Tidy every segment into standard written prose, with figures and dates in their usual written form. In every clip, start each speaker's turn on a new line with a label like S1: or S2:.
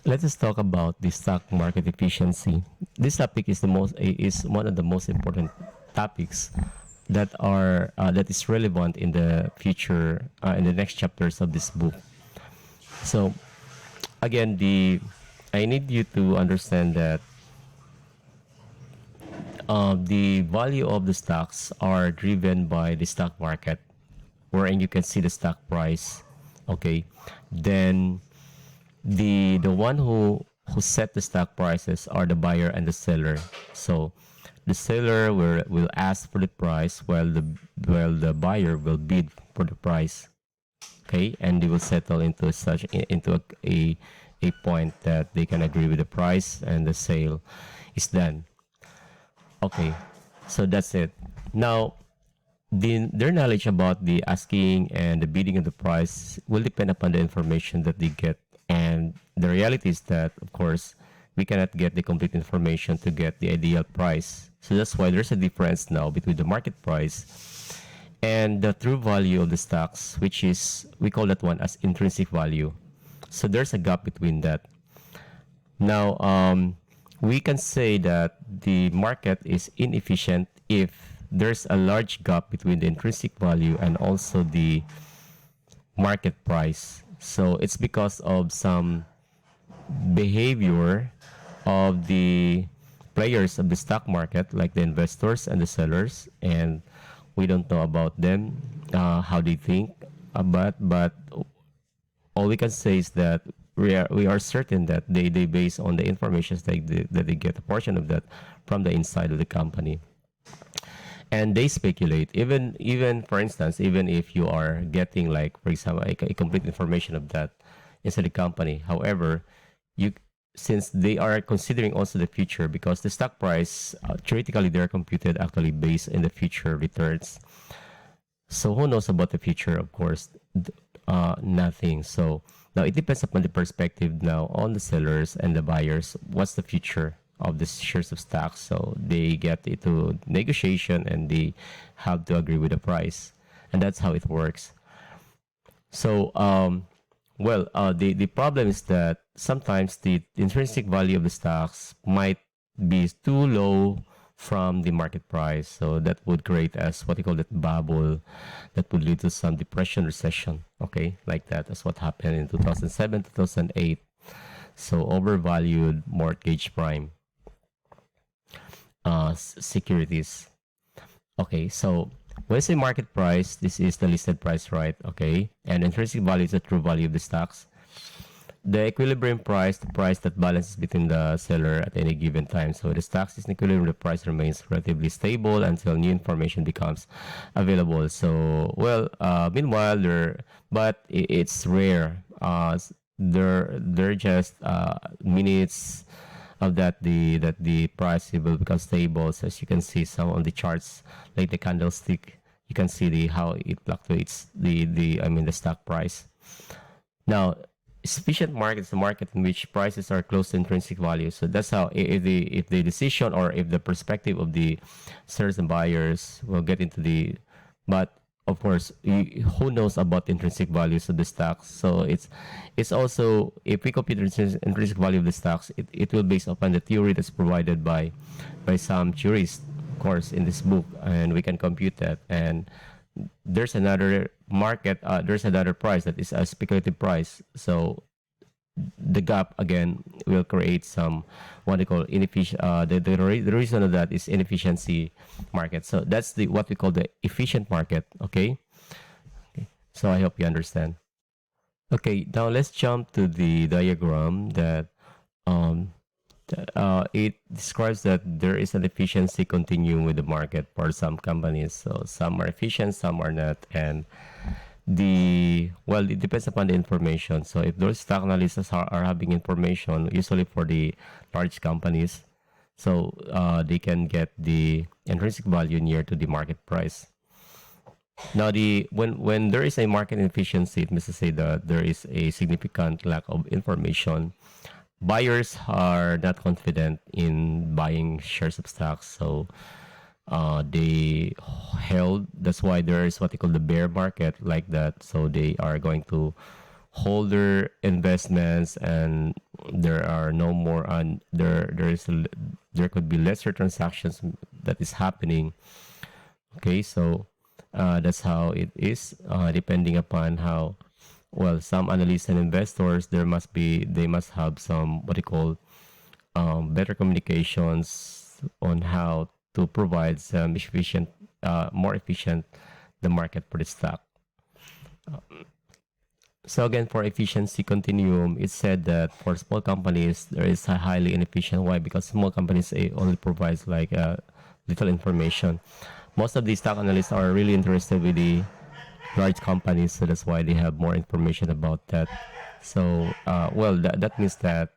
S1: Let us talk about the stock market efficiency. This topic is one of the most important topics that is relevant in the future in the next chapters of this book. So again, the I need you to understand that the value of the stocks are driven by the stock market, wherein you can see the stock price. Okay, then the one who set the stock prices are the buyer and the seller. So the seller will ask for the price while the buyer will bid for the price. Okay, and they will settle into a point that they can agree with the price and the sale is done. Okay, so that's it. Now, their knowledge about the asking and the bidding of the price will depend upon the information that they get. And the reality is that, of course, we cannot get the complete information to get the ideal price. So that's why there's a difference now between the market price and the true value of the stocks, which is, we call that one as intrinsic value. So there's a gap between that. Now, we can say that the market is inefficient if there's a large gap between the intrinsic value and also the market price. So it's because of some behavior of the players of the stock market, like the investors and the sellers, and we don't know about them, how they think. But all we can say is that we are certain that they base on the information that they get a portion of that from the inside of the company, and they speculate. Even for instance, even if you are getting, like for example, a complete information of that inside the company, however, you since they are considering also the future, because the stock price, theoretically they're computed actually based in the future returns. So who knows about the future? Of course, nothing. So now it depends upon the perspective now on the sellers and the buyers. What's the future of the shares of stocks? So they get into negotiation and they have to agree with the price, and that's how it works. So the problem is that sometimes the intrinsic value of the stocks might be too low from the market price. So that would create as what you call that bubble that would lead to some depression, recession. Okay, like that. That's what happened in 2007, 2008. So overvalued mortgage prime securities. Okay, so when I say market price, this is the listed price, right? Okay, and intrinsic value is the true value of the stocks. The equilibrium price, the price that balances between the seller at any given time. So the stocks is in equilibrium, the price remains relatively stable until new information becomes available. So, meanwhile, it's rare. They're just minutes of that the price will become stable. So as you can see, some on the charts, like the candlestick, you can see the how it fluctuates the stock price. Now, sufficient market is a market in which prices are close to intrinsic value. So that's how, if the decision or if the perspective of the sellers and buyers will get into the, but of course, who knows about the intrinsic values of the stocks? So it's also, if we compute the intrinsic value of the stocks, it will based upon the theory that's provided by some jurists, of course, in this book, and we can compute that. And there's another market, there's another price that is a speculative price. So the gap again will create some what they call inefficient. The reason of that is inefficiency market. So that's the what we call the efficient market. Okay. Okay. So I hope you understand. Okay. Now let's jump to the diagram that um it describes that there is an efficiency continuum with the market for some companies. So some are efficient, some are not, and it depends upon the information. So if those stock analysts are having information, usually for the large companies, so they can get the intrinsic value near to the market price. Now, when there is a market inefficiency, it means to say that there is a significant lack of information. Buyers are not confident in buying shares of stocks, so they held. That's why there is what they call the bear market, like that. So they are going to hold their investments and there are no more on there could be lesser transactions that is happening. Okay, so that's how it is, depending upon how well some analysts and investors, they must have some what you call better communications on how to provide some efficient, more efficient the market for the stock. So again, for efficiency continuum, it said that for small companies, there is a highly inefficient. Why? Because small companies only provides like little information. Most of the stock analysts are really interested with the large companies, so that's why they have more information about that. So, well, that means that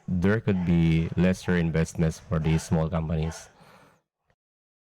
S1: there could be lesser investments for these small companies.